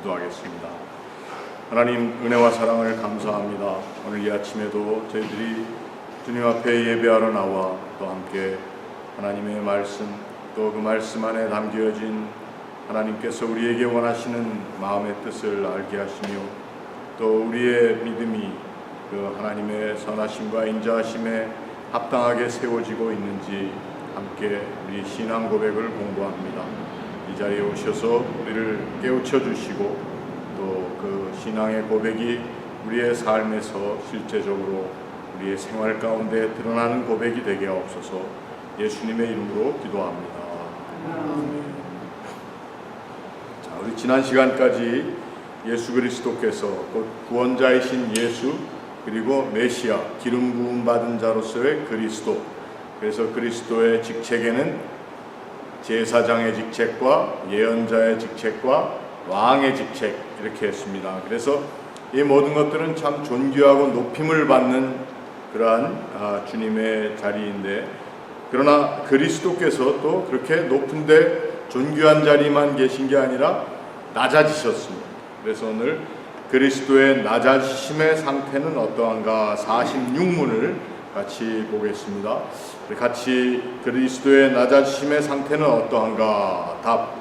기도하겠습니다. 하나님, 은혜와 사랑을 감사합니다. 오늘 이 아침에도 저희들이 주님 앞에 예배하러 나와 또 함께 하나님의 말씀, 또 그 말씀 안에 담겨진 하나님께서 우리에게 원하시는 마음의 뜻을 알게 하시며, 또 우리의 믿음이 그 하나님의 선하심과 인자하심에 합당하게 세워지고 있는지 함께 우리 신앙 고백을 공부합니다. 이 자리에 오셔서 우리를 깨우쳐 주시고, 또 그 신앙의 고백이 우리의 삶에서 실제적으로 우리의 생활 가운데 드러나는 고백이 되게 하옵소서. 예수님의 이름으로 기도합니다. 자, 우리 지난 시간까지 예수 그리스도께서 곧 구원자이신 예수, 그리고 메시아, 기름 부음 받은 자로서의 그리스도, 그래서 그리스도의 직책에는 제사장의 직책과 예언자의 직책과 왕의 직책, 이렇게 했습니다. 그래서 이 모든 것들은 참 존귀하고 높임을 받는 그러한 주님의 자리인데, 그러나 그리스도께서 또 그렇게 높은데 존귀한 자리만 계신 게 아니라 낮아지셨습니다. 그래서 오늘 그리스도의 낮아지심의 상태는 어떠한가 46문을 같이 보겠습니다. 같이 그리스도의 낮아지심의 상태는 어떠한가? 답.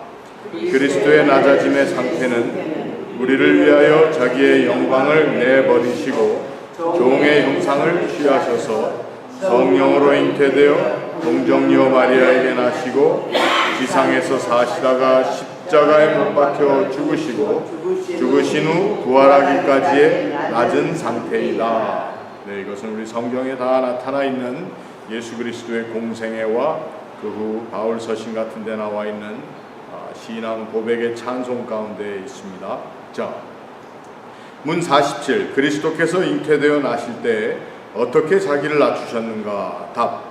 그리스도의 낮아짐의 상태는 우리를 위하여 자기의 영광을 내버리시고 종의 형상을 취하셔서 성령으로 잉태되어 동정녀 마리아에게 나시고 지상에서 사시다가 십자가에 못 박혀 죽으신 후 부활하기까지의 낮은 상태이다. 네, 이것은 우리 성경에 다 나타나 있는 예수 그리스도의 공생애와 그 후 바울 서신 같은 데 나와 있는 신앙 고백의 찬송 가운데 있습니다. 자, 문 47. 그리스도께서 잉태되어 나실 때 어떻게 자기를 낮추셨는가? 답.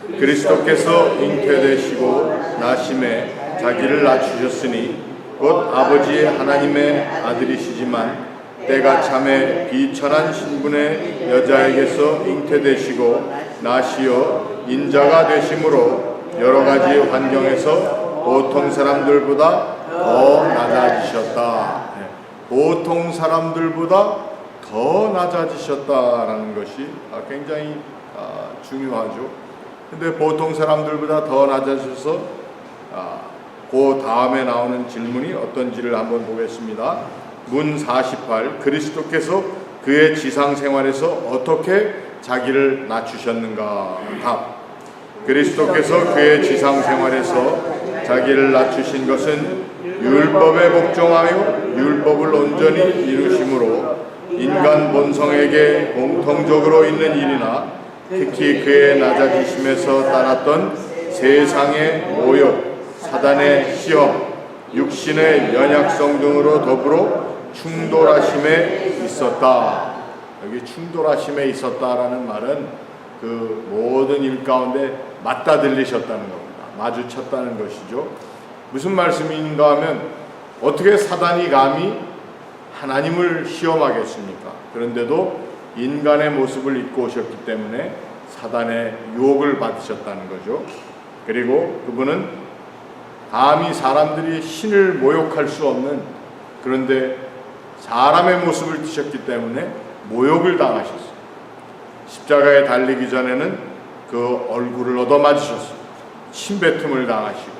그리스도께서 잉태되시고 나심에 자기를 낮추셨으니 곧 아버지 하나님의 아들이시지만 때가 참에 비천한 신분의 여자에게서 잉태되시고 나시어 인자가 되심으로 여러 가지 환경에서 보통 사람들보다 더 낮아지셨다. 네. 보통 사람들보다 더 낮아지셨다라는 것이 굉장히 중요하죠. 근데 보통 사람들보다 더 낮아지셔서 그 다음에 나오는 질문이 어떤지를 한번 보겠습니다. 문 48. 그리스도께서 그의 지상 생활에서 어떻게 자기를 낮추셨는가? 답. 그리스도께서 그의 지상 생활에서 자기를 낮추신 것은 율법에 복종하여 율법을 온전히 이루심으로 인간 본성에게 공통적으로 있는 일이나 특히 그의 낮아지심에서 따랐던 세상의 모욕, 사단의 시험, 육신의 연약성 등으로 더불어 충돌하심에 있었다. 여기 충돌하심에 있었다라는 말은 그 모든 일 가운데 맞다 들리셨다는 겁니다. 마주쳤다는 것이죠. 무슨 말씀인가 하면 어떻게 사단이 감히 하나님을 시험하겠습니까? 그런데도 인간의 모습을 입고 오셨기 때문에 사단의 유혹을 받으셨다는 거죠. 그리고 그분은 감히 사람들이 신을 모욕할 수 없는, 그런데 사람의 모습을 띠셨기 때문에 모욕을 당하셨어요. 십자가에 달리기 전에는 그 얼굴을 얻어맞으셨어요. 침뱉음을 당하시고.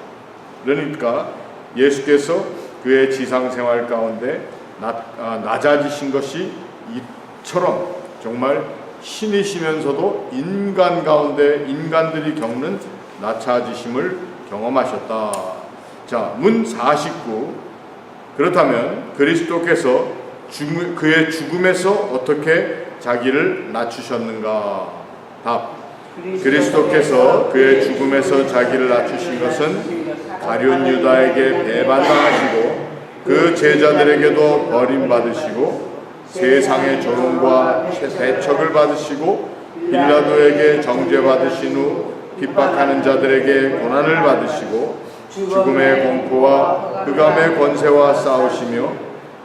그러니까 예수께서 그의 지상생활 가운데 낮아지신 것이 이처럼 정말 신이시면서도 인간 가운데 인간들이 겪는 낮아지심을 경험하셨다. 자, 문 49. 그렇다면 그리스도께서 그의 죽음에서 어떻게 자기를 낮추셨는가? 답. 그리스도께서 그의 죽음에서 자기를 낮추신 것은 가룟 유다에게 배반당하시고 그 제자들에게도 버림받으시고 세상의 조롱과 배척을 받으시고 빌라도에게 정죄받으신 후 핍박하는 자들에게 고난을 받으시고 죽음의 공포와 흑암의 권세와 싸우시며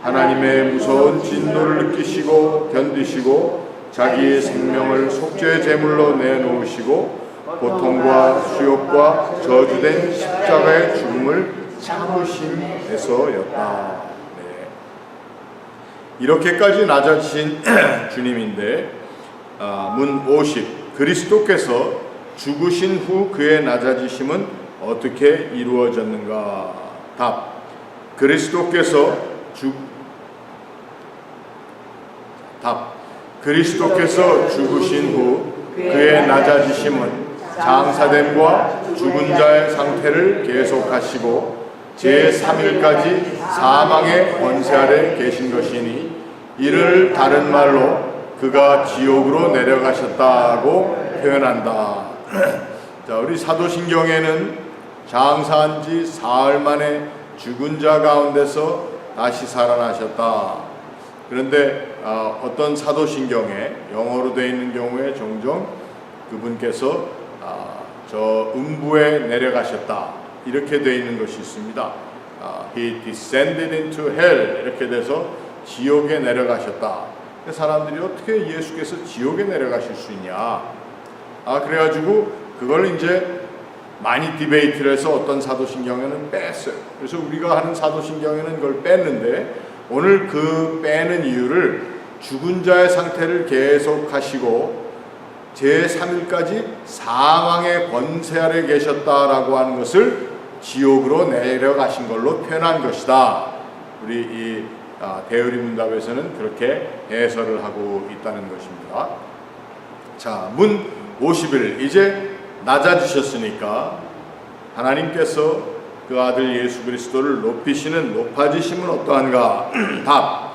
하나님의 무서운 진노를 느끼시고 견디시고 자기의 생명을 속죄의 제물로 내놓으시고 고통과 수욕과 저주된 십자가의 죽음을 참으심에서였다. 네. 이렇게까지 낮아지신 주님인데 문 50 그리스도께서 죽으신 후 그의 낮아지심은 어떻게 이루어졌는가? 답 그리스도께서 죽으신 후 그의 낮아지심은 장사됨과 죽은 자의 상태를 계속하시고 제3일까지 사망의 권세 아래 계신 것이니 이를 다른 말로 그가 지옥으로 내려가셨다고 표현한다. 자, 우리 사도신경에는 장사한 지 사흘 만에 죽은 자 가운데서 다시 살아나셨다. 그런데 어떤 사도신경에 영어로 되어 있는 경우에 종종 그분께서 저 음부에 내려가셨다 이렇게 되어 있는 것이 있습니다. He descended into hell 이렇게 돼서 지옥에 내려가셨다. 사람들이 어떻게 예수께서 지옥에 내려가실 수 있냐? 그래가지고 그걸 이제 많이 디베이트를 해서 어떤 사도신경에는 뺐어요. 그래서 우리가 하는 사도신경에는 그걸 뺐는데 오늘 그 빼는 이유를 죽은 자의 상태를 계속하시고 제3일까지 사망의 권세 아래 계셨다라고 하는 것을 지옥으로 내려가신 걸로 표현한 것이다. 우리 이 대의리 문답에서는 그렇게 해설을 하고 있다는 것입니다. 자, 문 51 이제 낮아지셨으니까 하나님께서 그 아들 예수 그리스도를 높이시는 높아지심은 어떠한가? 답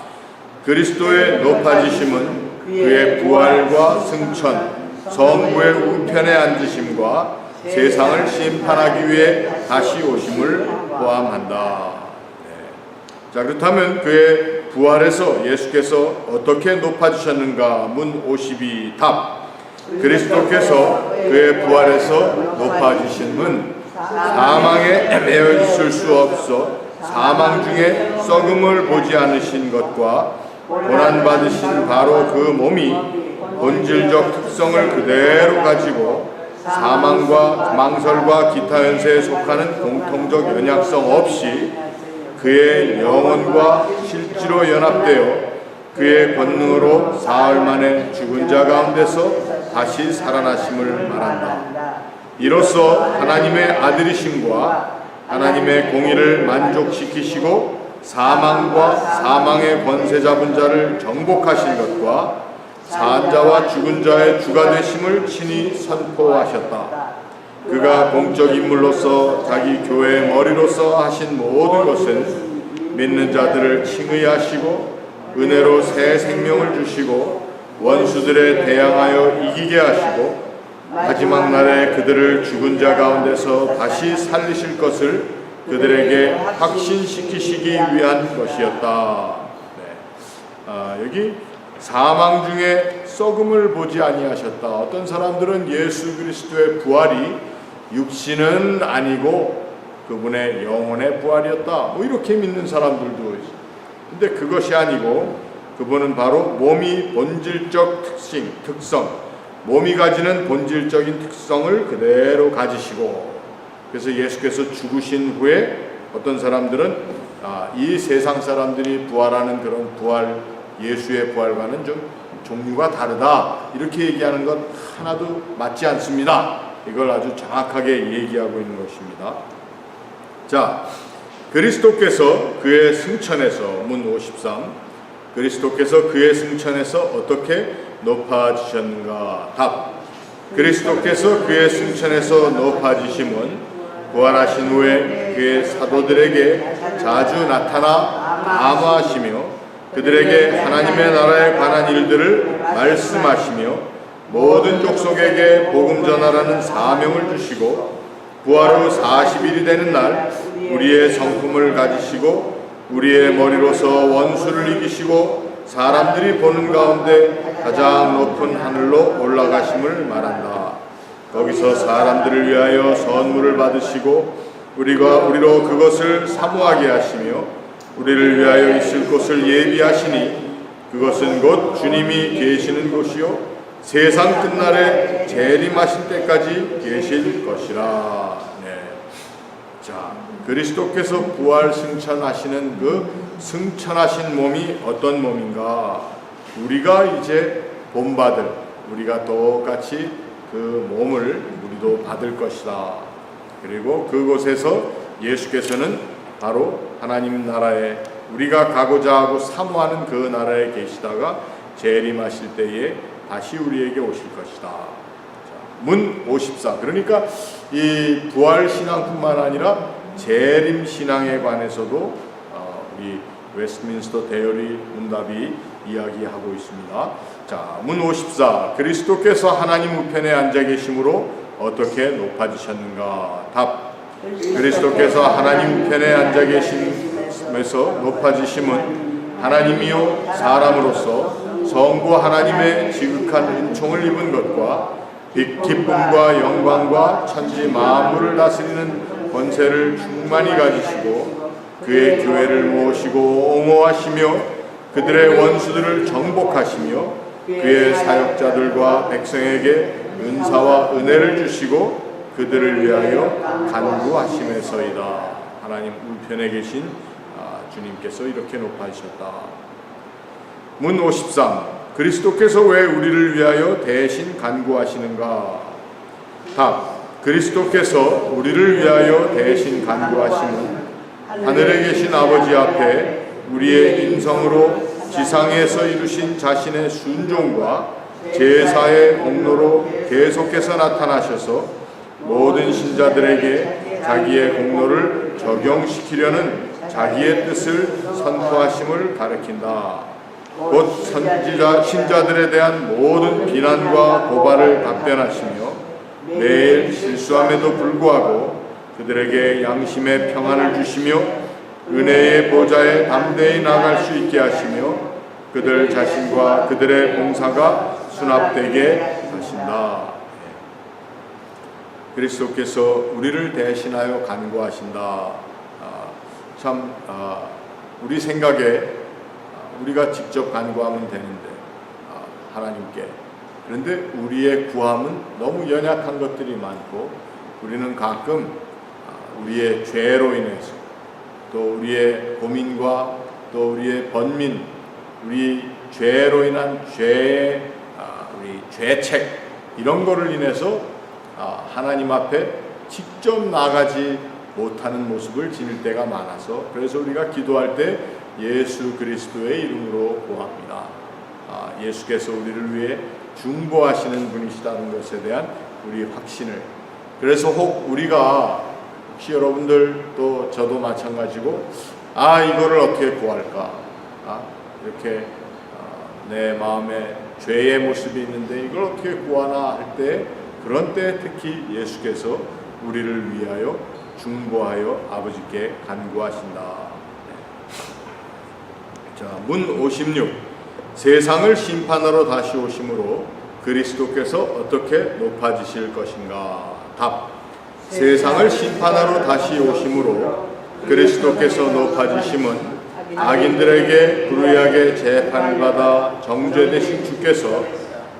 그리스도의 높아지심은 그의 부활과 승천 성부의 우편에 앉으심과 세상을 심판하기 위해 다시 오심을 포함한다. 자, 그렇다면 그의 부활에서 예수께서 어떻게 높아지셨는가? 문 52 답 그리스도께서 그의 부활에서 높아지심은 사망에 매여 있을 수 없어 사망 중에 썩음을 보지 않으신 것과 고난받으신 바로 그 몸이 본질적 특성을 그대로 가지고 사망과 망설과 기타 현세에 속하는 공통적 연약성 없이 그의 영혼과 실제로 연합되어 그의 권능으로 사흘 만에 죽은 자 가운데서 다시 살아나심을 말한다. 이로써 하나님의 아들이심과 하나님의 공의를 만족시키시고 사망과 사망의 권세 잡은 자를 정복하신 것과 산자와 죽은 자의 주가 되심을 친히 선포하셨다. 그가 공적 인물로서 자기 교회의 머리로서 하신 모든 것은 믿는 자들을 칭의하시고 은혜로 새 생명을 주시고 원수들에 대항하여 이기게 하시고 마지막 날에 그들을 죽은 자 가운데서 다시 살리실 것을 그들에게 확신시키시기 위한 것이었다. 여기 사망 중에 썩음을 보지 아니하셨다. 어떤 사람들은 예수 그리스도의 부활이 육신은 아니고 그분의 영혼의 부활이었다. 이렇게 믿는 사람들도 있어요. 근데 그것이 아니고 그분은 바로 몸이 본질적 특성, 몸이 가지는 본질적인 특성을 그대로 가지시고 그래서 예수께서 죽으신 후에 어떤 사람들은 이 세상 사람들이 부활하는 그런 부활, 예수의 부활과는 좀 종류가 다르다 이렇게 얘기하는 것 하나도 맞지 않습니다. 이걸 아주 정확하게 얘기하고 있는 것입니다. 자, 그리스도께서 그의 승천에서 문 53 그리스도께서 그의 승천에서 어떻게 높아지셨는가? 답 그리스도께서 그의 승천에서 높아지심은 부활하신 후에 그의 사도들에게 자주 나타나 감화하시며 그들에게 하나님의 나라에 관한 일들을 말씀하시며 모든 족속에게 복음 전하라는 사명을 주시고 부활 후 40일이 되는 날 우리의 성품을 가지시고 우리의 머리로서 원수를 이기시고 사람들이 보는 가운데 가장 높은 하늘로 올라가심을 말한다. 거기서 사람들을 위하여 선물을 받으시고 우리로 그것을 사모하게 하시며 우리를 위하여 있을 곳을 예비하시니 그것은 곧 주님이 계시는 곳이요 세상 끝날에 재림하실 때까지 계실 것이라. 자, 그리스도께서 부활 승천하시는 그 승천하신 몸이 어떤 몸인가? 우리가 이제 본받을, 우리가 똑같이 그 몸을 우리도 받을 것이다. 그리고 그곳에서 예수께서는 바로 하나님 나라에, 우리가 가고자 하고 사모하는 그 나라에 계시다가 재림하실 때에 다시 우리에게 오실 것이다. 문 54. 그러니까 이 부활 신앙뿐만 아니라 재림 신앙에 관해서도 우리 웨스트민스터 대열의 문답이 이야기하고 있습니다. 자, 문 54. 그리스도께서 하나님 우편에 앉아 계심으로 어떻게 높아지셨는가? 답. 그리스도께서 하나님 우편에 앉아 계심에서 높아지심은 하나님이요 사람으로서 성부 하나님의 지극한 은총을 입은 것과 기쁨과 영광과 천지 만물을 다스리는 권세를 충만히 가지시고 그의 교회를 모으시고 옹호하시며 그들의 원수들을 정복하시며 그의 사역자들과 백성에게 은사와 은혜를 주시고 그들을 위하여 간구하심에서이다. 하나님 우편에 계신 주님께서 이렇게 높아지셨다. 문 53. 그리스도께서 왜 우리를 위하여 대신 간구하시는가? 답. 그리스도께서 우리를 위하여 대신 간구하심은 하늘에 계신 아버지 앞에 우리의 인성으로 지상에서 이루신 자신의 순종과 제사의 공로로 계속해서 나타나셔서 모든 신자들에게 자기의 공로를 적용시키려는 자기의 뜻을 선포하심을 가리킨다. 곧 선지자 신자들에 대한 모든 비난과 고발을 답변하시며 매일 실수함에도 불구하고 그들에게 양심의 평안을 주시며 은혜의 보좌에 담대히 나갈 수 있게 하시며 그들 자신과 그들의 봉사가 수납되게 하신다. 그리스도께서 우리를 대신하여 간구하신다. 우리 생각에 우리가 직접 간구하면 되는데 하나님께, 그런데 우리의 구함은 너무 연약한 것들이 많고 우리는 가끔 우리의 죄로 인해서 또 우리의 고민과 또 우리의 번민, 우리 죄로 인한 죄의 우리 죄책 이런 거를 인해서 하나님 앞에 직접 나가지 못하는 모습을 지닐 때가 많아서, 그래서 우리가 기도할 때 예수 그리스도의 이름으로 구합니다. 예수께서 우리를 위해 중보하시는 분이시다는 것에 대한 우리 확신을, 그래서 혹 우리가 혹시 여러분들 또 저도 마찬가지고 이거를 어떻게 구할까, 이렇게 내 마음에 죄의 모습이 있는데 이걸 어떻게 구하나 할 때, 그런 때 특히 예수께서 우리를 위하여 중보하여 아버지께 간구하신다. 자, 문 56. 세상을 심판하러 다시 오심으로 그리스도께서 어떻게 높아지실 것인가? 답. 세상을 심판하러 다시 오심으로 그리스도께서 높아지심은 악인들에게 불의하게 재판을 받아 정죄되신 주께서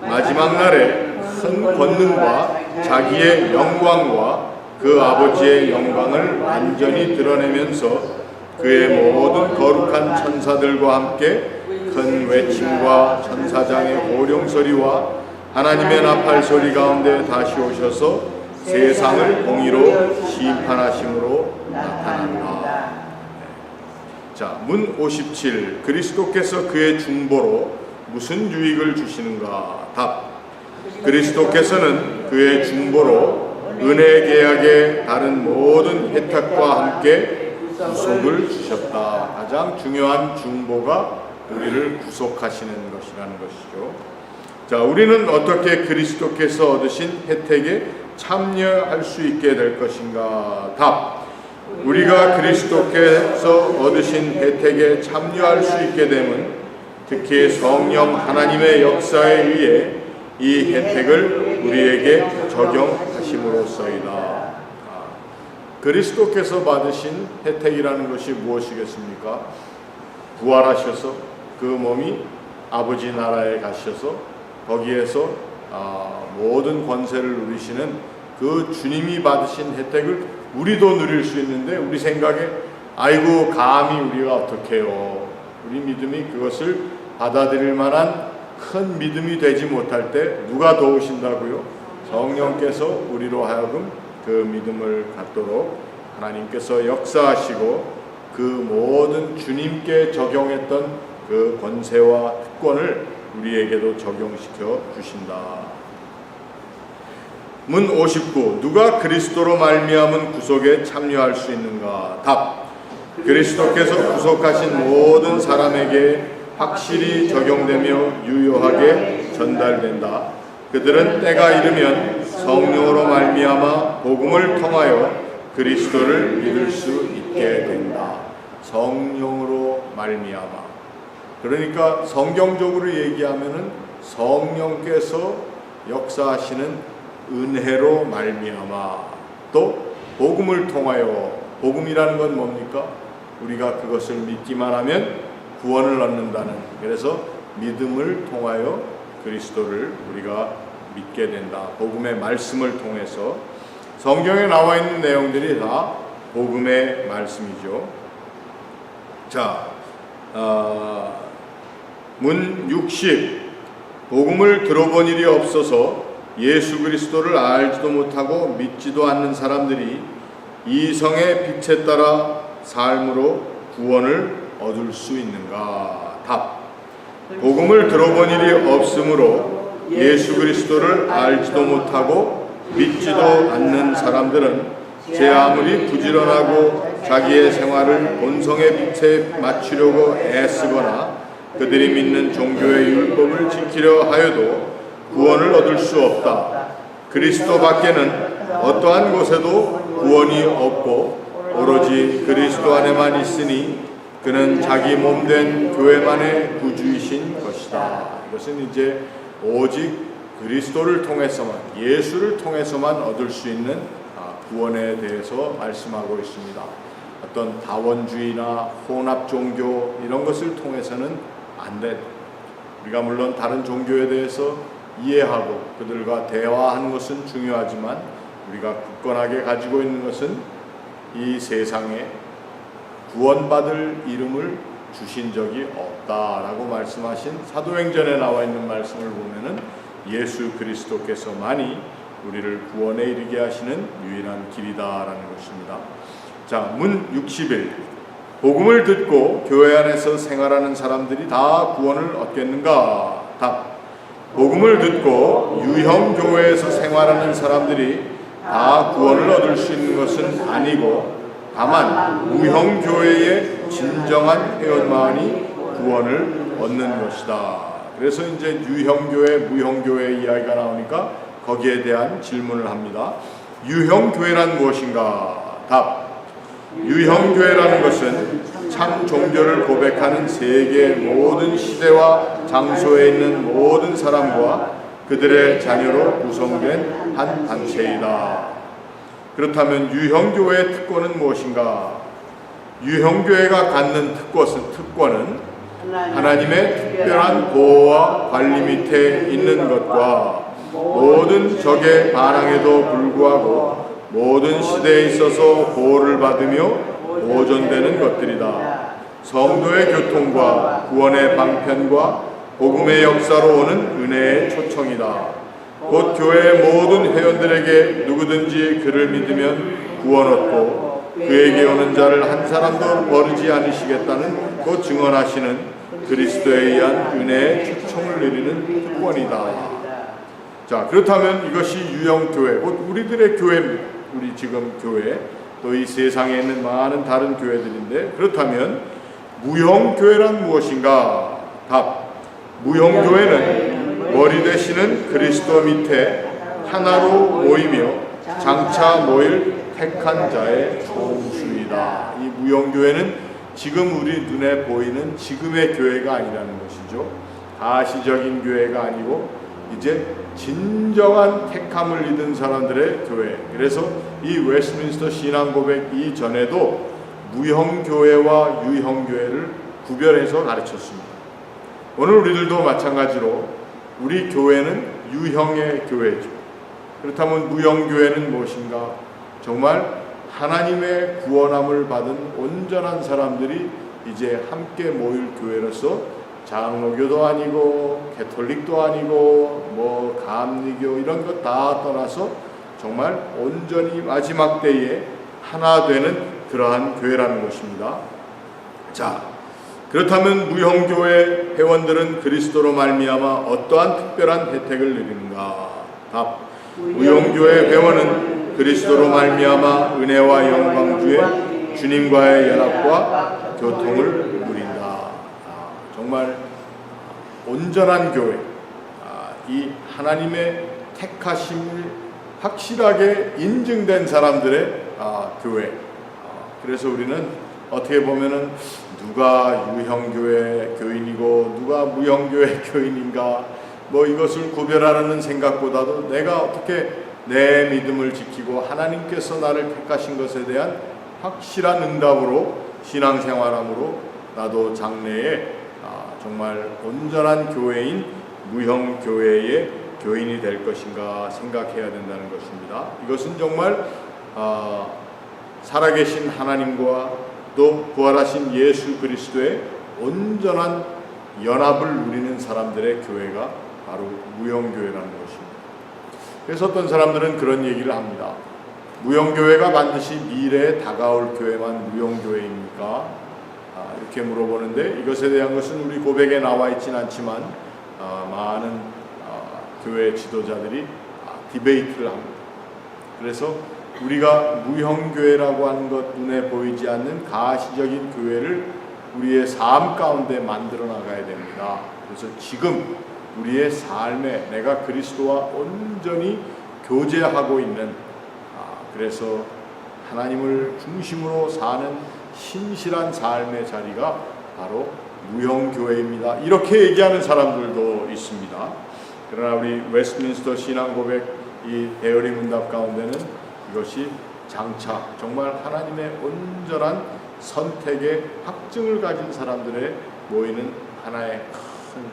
마지막 날에 큰 권능과 자기의 영광과 그 아버지의 영광을 완전히 드러내면서 그의 모든 거룩한 천사들과 함께 큰 외침과 천사장의 호령소리와 하나님의 나팔소리 가운데 다시 오셔서 세상을 공의로 심판하심으로 나타난다. 자, 문 57. 그리스도께서 그의 중보로 무슨 유익을 주시는가? 답. 그리스도께서는 그의 중보로 은혜 계약의 다른 모든 혜택과 함께 구속을 주셨다. 가장 중요한 중보가 우리를 구속하시는 것이라는 것이죠. 자, 우리는 어떻게 그리스도께서 얻으신 혜택에 참여할 수 있게 될 것인가? 답. 우리가 그리스도께서 얻으신 혜택에 참여할 수 있게 되면 특히 성령 하나님의 역사에 의해 이 혜택을 우리에게 적용하심으로써이다. 그리스도께서 받으신 혜택이라는 것이 무엇이겠습니까? 부활하셔서 그 몸이 아버지 나라에 가셔서 거기에서 모든 권세를 누리시는 그 주님이 받으신 혜택을 우리도 누릴 수 있는데, 우리 생각에 아이고 감히 우리가 어떡해요. 우리 믿음이 그것을 받아들일 만한 큰 믿음이 되지 못할 때 누가 도우신다고요? 성령께서 우리로 하여금 그 믿음을 갖도록 하나님께서 역사하시고 그 모든 주님께 적용했던 그 권세와 특권을 우리에게도 적용시켜 주신다. 문 59. 누가 그리스도로 말미암은 구속에 참여할 수 있는가? 답. 그리스도께서 구속하신 모든 사람에게 확실히 적용되며 유효하게 전달된다. 그들은 때가 이르면 성령으로 말미암아 복음을 통하여 그리스도를 믿을 수 있게 된다. 성령으로 말미암아. 그러니까 성경적으로 얘기하면은 성령께서 역사하시는 은혜로 말미암아, 또 복음을 통하여. 복음이라는 건 뭡니까? 우리가 그것을 믿기만 하면 구원을 얻는다는. 그래서 믿음을 통하여 그리스도를 우리가 믿게 된다. 복음의 말씀을 통해서. 성경에 나와 있는 내용들이 다 복음의 말씀이죠. 자, 문 60. 복음을 들어본 일이 없어서 예수 그리스도를 알지도 못하고 믿지도 않는 사람들이 이성의 빛에 따라 삶으로 구원을 얻을 수 있는가? 답. 복음을 들어본 일이 없으므로 예수 그리스도를 알지도 못하고 믿지도 않는 사람들은 제 아무리 부지런하고 자기의 생활을 본성의 빛에 맞추려고 애쓰거나 그들이 믿는 종교의 율법을 지키려 하여도 구원을 얻을 수 없다. 그리스도 밖에는 어떠한 곳에도 구원이 없고 오로지 그리스도 안에만 있으니 그는 자기 몸된 교회만의 구주이신 것이다. 이것은 이제 오직 그리스도를 통해서만, 예수를 통해서만 얻을 수 있는 구원에 대해서 말씀하고 있습니다. 어떤 다원주의나 혼합 종교 이런 것을 통해서는 안 돼. 우리가 물론 다른 종교에 대해서 이해하고 그들과 대화하는 것은 중요하지만 우리가 굳건하게 가지고 있는 것은 이 세상에 구원받을 이름을 주신 적이 없다라고 말씀하신 사도행전에 나와 있는 말씀을 보면은 예수 그리스도께서만이 우리를 구원에 이르게 하시는 유일한 길이다라는 것입니다. 자, 문 61. 복음을 듣고 교회 안에서 생활하는 사람들이 다 구원을 얻겠는가? 답. 복음을 듣고 유형 교회에서 생활하는 사람들이 다 구원을 얻을 수 있는 것은 아니고 다만 무형 교회의 진정한 회원만이 구원을 얻는 것이다. 그래서 이제 유형 교회, 무형 교회 이야기가 나오니까 거기에 대한 질문을 합니다. 유형 교회란 무엇인가? 답. 유형 교회라는 것은 참 종교를 고백하는 세계 모든 시대와 장소에 있는 모든 사람과 그들의 자녀로 구성된 한 단체이다. 그렇다면 유형교회의 특권은 무엇인가? 유형교회가 갖는 특권은 하나님의 특별한 보호와 관리 밑에 있는 것과 모든 적의 반항에도 불구하고 모든 시대에 있어서 보호를 받으며 보존되는 것들이다. 성도의 교통과 구원의 방편과 복음의 역사로 오는 은혜의 초청이다. 곧 교회의 모든 회원들에게 누구든지 그를 믿으면 구원 얻고 그에게 오는 자를 한 사람도 버리지 않으시겠다는 그 증언하시는 그리스도에 의한 은혜의 초청을 내리는 특권이다. 자, 그렇다면 이것이 유형교회, 곧 우리들의 교회입니다. 우리 지금 교회, 또 이 세상에 있는 많은 다른 교회들인데, 그렇다면 무형교회란 무엇인가? 답. 무형교회는 머리 되시는 그리스도 밑에 하나로 모이며 장차 모일 택한 자의 총수이다. 이 무형교회는 지금 우리 눈에 보이는 지금의 교회가 아니라는 것이죠. 가시적인 교회가 아니고 이제 진정한 택함을 입은 사람들의 교회. 그래서 이 웨스트민스터 신앙고백 이전에도 무형교회와 유형교회를 구별해서 가르쳤습니다. 오늘 우리들도 마찬가지로 우리 교회는 유형의 교회죠. 그렇다면 무형교회는 무엇인가? 정말 하나님의 구원함을 받은 온전한 사람들이 이제 함께 모일 교회로서 장로교도 아니고 개톨릭도 아니고 뭐 감리교 이런 것 다 떠나서 정말 온전히 마지막 때에 하나 되는 그러한 교회라는 것입니다. 자, 그렇다면 무형교회 회원들은 그리스도로 말미암아 어떠한 특별한 혜택을 누리는가? 답. 무형교회 회원은 그리스도로 말미암아 은혜와 영광 주에 주님과의 연합과 교통을 누린다. 정말 온전한 교회, 이 하나님의 택하심을 확실하게 인증된 사람들의 교회. 그래서 우리는 어떻게 보면은 누가 유형교회 교인이고 누가 무형교회 교인인가 뭐 이것을 구별하는 생각보다도 내가 어떻게 내 믿음을 지키고 하나님께서 나를 택하신 것에 대한 확실한 응답으로 신앙생활함으로 나도 장래에 정말 온전한 교회인 무형교회의 교인이 될 것인가 생각해야 된다는 것입니다. 이것은 정말 살아계신 하나님과 또 부활하신 예수 그리스도의 온전한 연합을 누리는 사람들의 교회가 바로 무형교회라는 것입니다. 그래서 어떤 사람들은 그런 얘기를 합니다. 무형교회가 반드시 미래에 다가올 교회만 무형교회입니까? 이렇게 물어보는데 이것에 대한 것은 우리 고백에 나와 있지는 않지만 많은 교회 지도자들이 디베이트를 합니다. 그래서 우리가 무형교회라고 하는 것, 눈에 보이지 않는 가시적인 교회를 우리의 삶 가운데 만들어 나가야 됩니다. 그래서 지금 우리의 삶에 내가 그리스도와 온전히 교제하고 있는, 그래서 하나님을 중심으로 사는 신실한 삶의 자리가 바로 무형교회입니다. 이렇게 얘기하는 사람들도 있습니다. 그러나 우리 웨스트민스터 신앙고백 이 대열의 문답 가운데는 이것이 장차 정말 하나님의 온전한 선택의 확증을 가진 사람들의 모이는 하나의 큰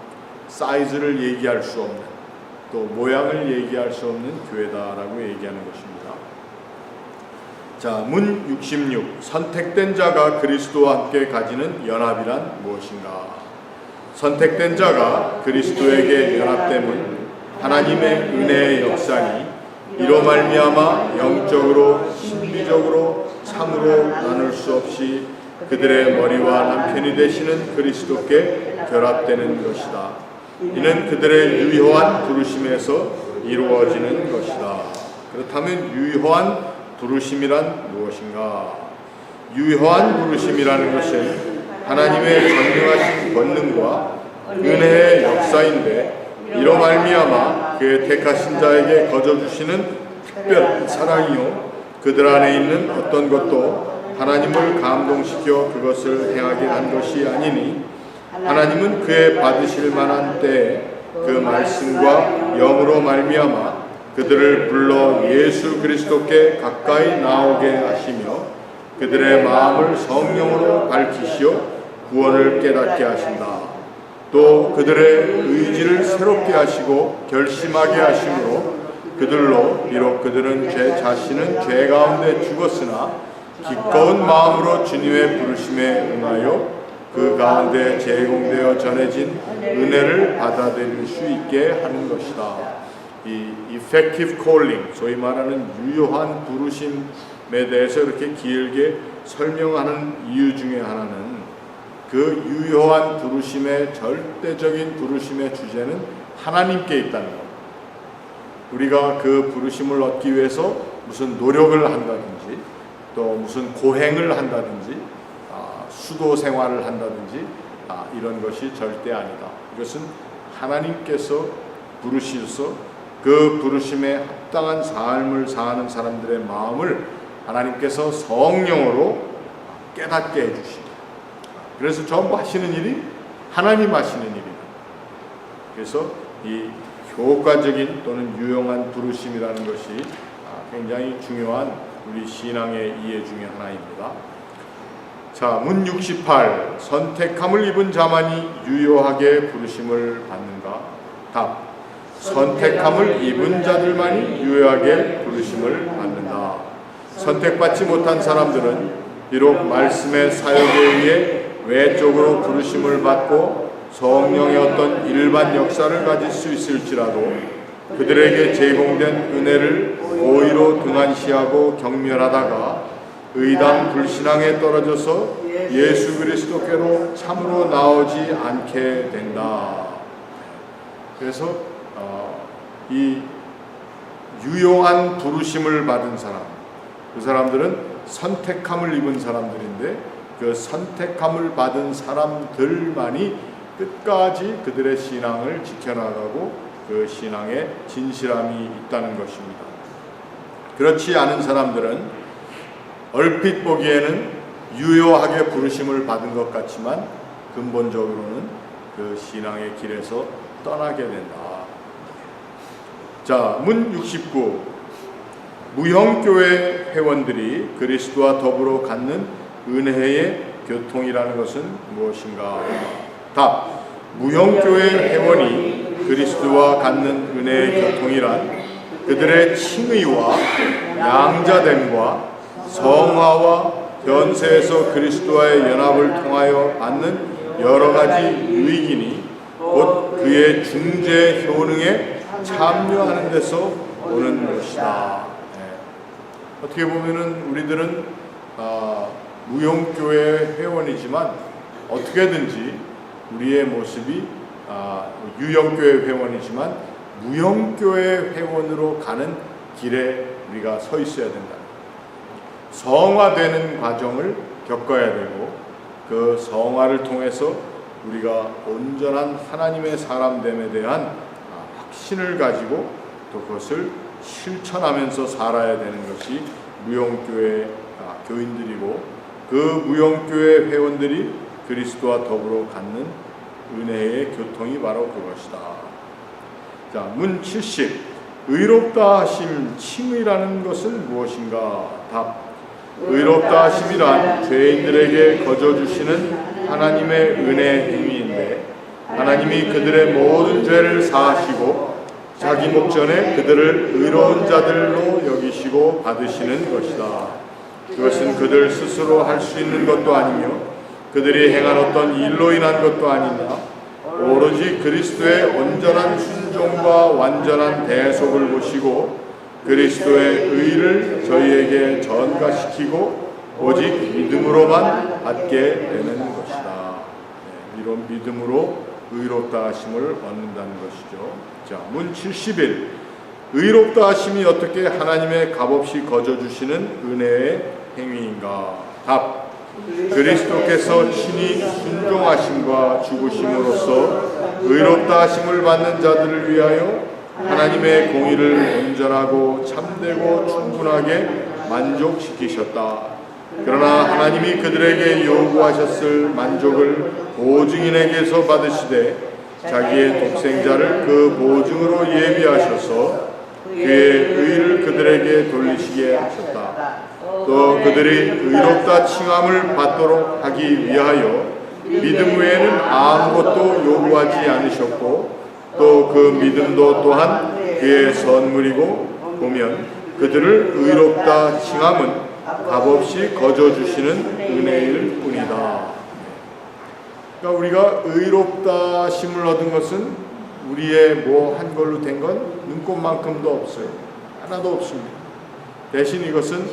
사이즈를 얘기할 수 없는, 또 모양을 얘기할 수 없는 교회다라고 얘기하는 것입니다. 자, 문 66. 선택된 자가 그리스도와 함께 가지는 연합이란 무엇인가? 선택된 자가 그리스도에게 연합됨은 하나님의 은혜의 역사니 이로 말미암아 영적으로 신비적으로 참으로 나눌 수 없이 그들의 머리와 남편이 되시는 그리스도께 결합되는 것이다. 이는 그들의 유효한 부르심에서 이루어지는 것이다. 그렇다면 유효한 부르심이란 무엇인가? 유효한 부르심이라는 것은 하나님의 전능하신 권능과 은혜의 역사인데 이로 말미암아 그의 택하신 자에게 거저주시는 특별한 사랑이요 그들 안에 있는 어떤 것도 하나님을 감동시켜 그것을 행하게 한 것이 아니니 하나님은 그의 받으실 만한 때에 그 말씀과 영으로 말미암아 그들을 불러 예수 그리스도께 가까이 나오게 하시며 그들의 마음을 성령으로 밝히시어 구원을 깨닫게 하신다. 또 그들의 의지를 새롭게 하시고 결심하게 하심으로 그들로 비록 그들은 죄 자신은 죄 가운데 죽었으나 기꺼운 마음으로 주님의 부르심에 응하여 그 가운데 제공되어 전해진 은혜를 받아들일 수 있게 하는 것이다. 이 effective calling, 소위 말하는 유효한 부르심에 대해서 이렇게 길게 설명하는 이유 중에 하나는 그 유효한 부르심의 절대적인 부르심의 주제는 하나님께 있다는 것. 우리가 그 부르심을 얻기 위해서 무슨 노력을 한다든지 또 무슨 고행을 한다든지 수도 생활을 한다든지 이런 것이 절대 아니다. 이것은 하나님께서 부르시셔서 그 부르심에 합당한 삶을 사는 사람들의 마음을 하나님께서 성령으로 깨닫게 해주십니다. 그래서 전부 하시는 일이 하나님 하시는 일이다. 그래서 이 효과적인 또는 유용한 부르심이라는 것이 굉장히 중요한 우리 신앙의 이해 중에 하나입니다. 자, 문 68. 선택함을 입은 자만이 유효하게 부르심을 받는가? 답. 선택함을 입은 자들만이 유효하게 부르심을 받는다. 선택받지 못한 사람들은 비록 말씀의 사역에 의해 외적으로 부르심을 받고 성령의 어떤 일반 역사를 가질 수 있을지라도 그들에게 제공된 은혜를 고의로 등한시하고 경멸하다가 의당 불신앙에 떨어져서 예수 그리스도께로 참으로 나오지 않게 된다. 그래서 이 유용한 부르심을 받은 사람, 그 사람들은 선택함을 입은 사람들인데 그 선택함을 받은 사람들만이 끝까지 그들의 신앙을 지켜나가고 그 신앙에 진실함이 있다는 것입니다. 그렇지 않은 사람들은 얼핏 보기에는 유효하게 부르심을 받은 것 같지만 근본적으로는 그 신앙의 길에서 떠나게 된다. 자, 문 69. 무형교회 회원들이 그리스도와 더불어 갖는 은혜의 교통이라는 것은 무엇인가? 답. 무형교회 회원이 그리스도와 갖는 은혜의 교통이란 그들의 칭의와 양자됨과 성화와 현세에서 그리스도와의 연합을 통하여 받는 여러 가지 유익이니 곧 그의 중재 효능에 참여하는 데서 오는 것이다. 어떻게 보면은 우리들은 무형교회 회원이지만 어떻게든지 우리의 모습이 유형교회 회원이지만 무형교회 회원으로 가는 길에 우리가 서 있어야 된다. 성화되는 과정을 겪어야 되고 그 성화를 통해서 우리가 온전한 하나님의 사람됨에 대한 확신을 가지고 또 그것을 실천하면서 살아야 되는 것이 무형교회 교인들이고 그 무형교회 회원들이 그리스도와 더불어 갖는 은혜의 교통이 바로 그것이다. 자, 문 70. 의롭다 하심 칭의라는 것은 무엇인가? 답. 의롭다 하심이란 죄인들에게 거저주시는 하나님의 은혜 행위인데 하나님이 그들의 모든 죄를 사하시고 자기 목전에 그들을 의로운 자들로 여기시고 받으시는 것이다. 그것은 그들 스스로 할 수 있는 것도 아니며 그들이 행한 어떤 일로 인한 것도 아니냐 오로지 그리스도의 온전한 순종과 완전한 대속을 보시고 그리스도의 의를 저희에게 전가시키고 오직 믿음으로만 받게 되는 것이다. 이런 믿음으로 의롭다 하심을 얻는다는 것이죠. 자, 문 71. 의롭다 하심이 어떻게 하나님의 값없이 거저주시는 은혜의 행위인가? 답. 그리스도께서 친히 순종하심과 죽으심으로써 의롭다 하심을 받는 자들을 위하여 하나님의 공의를 온전하고 참되고 충분하게 만족시키셨다. 그러나 하나님이 그들에게 요구하셨을 만족을 보증인에게서 받으시되 자기의 독생자를 그 보증으로 예비하셔서 그의 의를 그들에게 돌리시게 하셨다. 또 그들이 의롭다 칭함을 받도록 하기 위하여 믿음 외에는 아무것도 요구하지 않으셨고 또 그 믿음도 또한 그의 선물이고 보면 그들을 의롭다 칭함은 값없이 거저주시는 은혜일 뿐이다. 그러니까 우리가 의롭다 심을 얻은 것은 우리의 뭐 한 걸로 된 건 눈꼽만큼도 없어요. 하나도 없습니다. 대신 이것은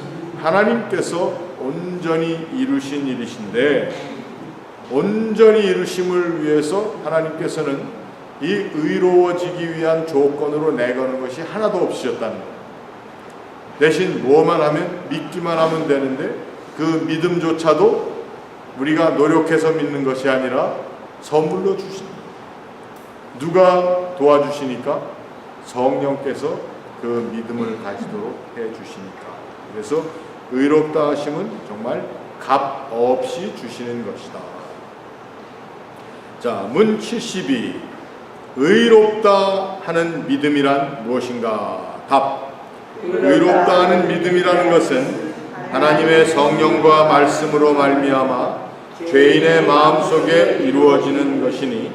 하나님께서 온전히 이루신 일이신데 온전히 이루심을 위해서 하나님께서는 이 의로워지기 위한 조건으로 내거는 것이 하나도 없으셨다는 거예요. 대신 뭐만 하면 믿기만 하면 되는데 그 믿음조차도 우리가 노력해서 믿는 것이 아니라 선물로 주십니다. 누가 도와주시니까? 성령께서 그 믿음을 가지도록 해주시니까. 그래서 의롭다 하심은 정말 값 없이 주시는 것이다. 자, 문 72. 의롭다 하는 믿음이란 무엇인가? 답. 의롭다 하는 믿음이라는 것은 하나님의 성령과 말씀으로 말미암아 죄인의 마음속에 이루어지는 것이니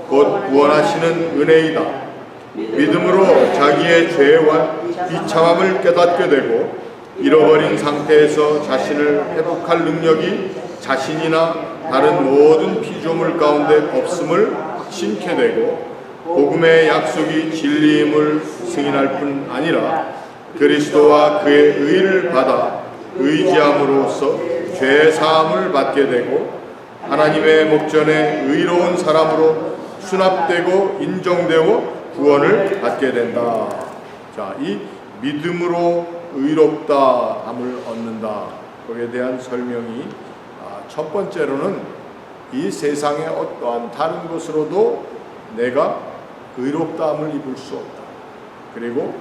곧 구원하시는 은혜이다. 믿음으로 자기의 죄와 비참함을 깨닫게 되고 잃어버린 상태에서 자신을 회복할 능력이 자신이나 다른 모든 피조물 가운데 없음을 확신케 되고, 복음의 약속이 진리임을 승인할 뿐 아니라 그리스도와 그의 의를 받아 의지함으로써 죄 사함을 받게 되고, 하나님의 목전에 의로운 사람으로 수납되고 인정되고 구원을 받게 된다. 자, 이 믿음으로 의롭다 함을 얻는다. 거기에 대한 설명이 첫 번째로는 이 세상의 어떠한 다른 것으로도 내가 의롭다 함을 입을 수 없다. 그리고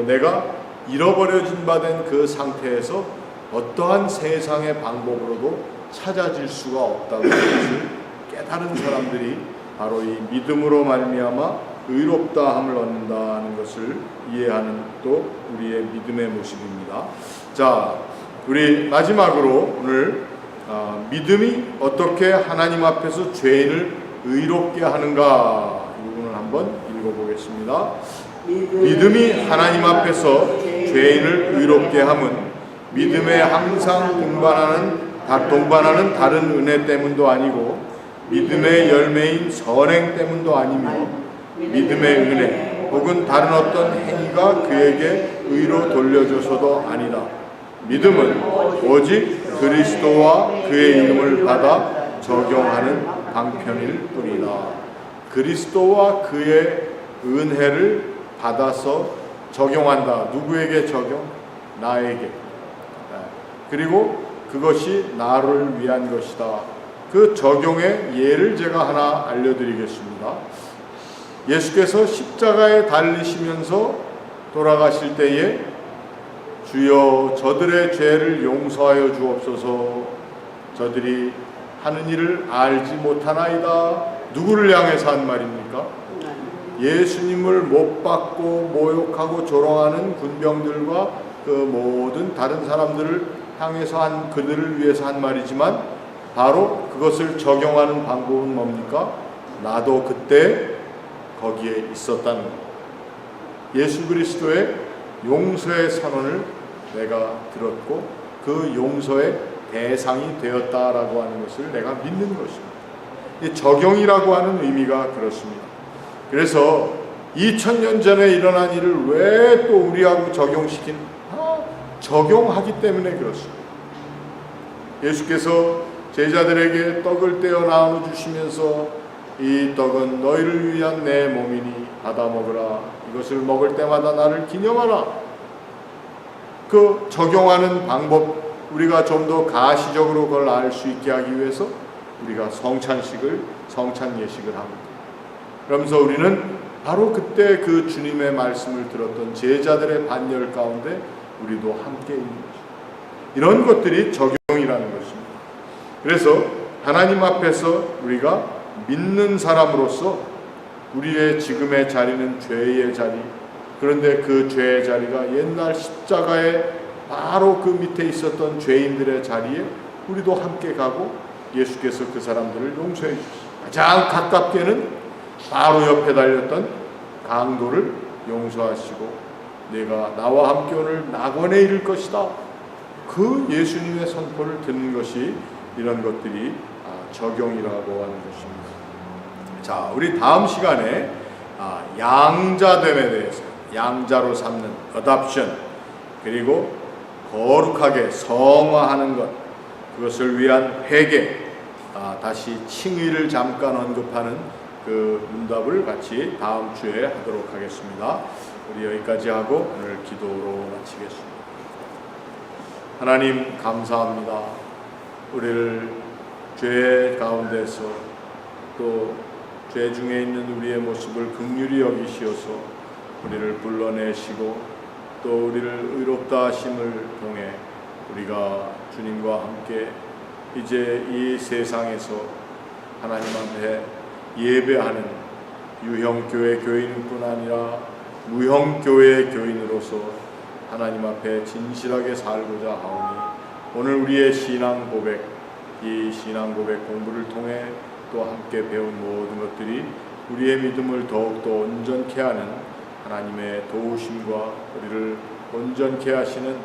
내가 잃어버려진 바 된 그 상태에서 어떠한 세상의 방법으로도 찾아질 수가 없다는 것을 깨달은 사람들이 바로 이 믿음으로 말미암아 의롭다 함을 얻는다는 것을 이해하는 또 우리의 믿음의 모습입니다. 자, 우리 마지막으로 오늘 믿음이 어떻게 하나님 앞에서 죄인을 의롭게 하는가, 이 부분을 한번 읽어보겠습니다. 믿음이 하나님 앞에서 죄인을 의롭게 함은 믿음에 항상 동반하는 다른 은혜 때문도 아니고 믿음의 열매인 선행 때문도 아니며 믿음의 은혜 혹은 다른 어떤 행위가 그에게 의로 돌려줘서도 아니다. 믿음은 오직 그리스도와 그의 이름을 받아 적용하는 방편일 뿐이다. 그리스도와 그의 은혜를 받아서 적용한다. 누구에게 적용? 나에게. 그리고 그것이 나를 위한 것이다. 그 적용의 예를 제가 하나 알려드리겠습니다. 예수께서 십자가에 달리시면서 돌아가실 때에 주여 저들의 죄를 용서하여 주옵소서, 저들이 하는 일을 알지 못하나이다. 누구를 향해서 한 말입니까? 예수님을 못 박고 모욕하고 조롱하는 군병들과 그 모든 다른 사람들을 향해서 그들을 위해서 한 말이지만, 바로 그것을 적용하는 방법은 뭡니까? 나도 그때 거기에 있었다는 것. 예수 그리스도의 용서의 선언을 내가 들었고 그 용서의 대상이 되었다라고 하는 것을 내가 믿는 것입니다. 이 적용이라고 하는 의미가 그렇습니다. 그래서 2000년 전에 일어난 일을 왜 또 우리하고 적용하기 때문에 그렇습니다. 예수께서 제자들에게 떡을 떼어 나눠 주시면서 이 떡은 너희를 위한 내 몸이니 받아 먹으라. 이것을 먹을 때마다 나를 기념하라. 그 적용하는 방법, 우리가 좀 더 가시적으로 그걸 알 수 있게 하기 위해서 우리가 성찬 예식을 합니다. 그러면서 우리는 바로 그때 그 주님의 말씀을 들었던 제자들의 반열 가운데 우리도 함께 있는 것입니다. 이런 것들이 적용이라는 것입니다. 그래서 하나님 앞에서 우리가 믿는 사람으로서 우리의 지금의 자리는 죄의 자리, 그런데 그 죄의 자리가 옛날 십자가에 바로 그 밑에 있었던 죄인들의 자리에 우리도 함께 가고 예수께서 그 사람들을 용서해 주셨습니다. 가장 가깝게는 바로 옆에 달렸던 강도를 용서하시고 내가 나와 함께 오늘 낙원에 이를 것이다. 그 예수님의 선포를 듣는 것이 이런 것들이 적용이라고 하는 것입니다. 자, 우리 다음 시간에 양자됨에 대해서, 양자로 삼는 어답션, 그리고 거룩하게 성화하는 것, 그것을 위한 회개, 다시 칭의를 잠깐 언급하는 그 문답을 같이 다음 주에 하도록 하겠습니다. 우리 여기까지 하고 오늘 기도로 마치겠습니다. 하나님 감사합니다. 우리를 죄 가운데서 또 죄 중에 있는 우리의 모습을 긍휼히 여기시어서 우리를 불러내시고 또 우리를 의롭다 하심을 통해 우리가 주님과 함께 이제 이 세상에서 하나님 앞에 예배하는 유형교회 교인뿐 아니라 무형교회의 교인으로서 하나님 앞에 진실하게 살고자 하오니 오늘 우리의 신앙 고백, 이 신앙 고백 공부를 통해 또 함께 배운 모든 것들이 우리의 믿음을 더욱더 온전케 하는 하나님의 도우심과 우리를 온전케 하시는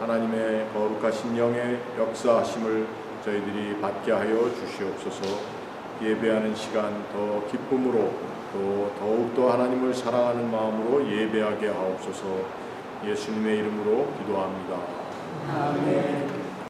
하나님의 거룩하신 영의 역사하심을 저희들이 받게 하여 주시옵소서. 예배하는 시간 더 기쁨으로 또 더욱더 하나님을 사랑하는 마음으로 예배하게 하옵소서. 예수님의 이름으로 기도합니다. 아멘.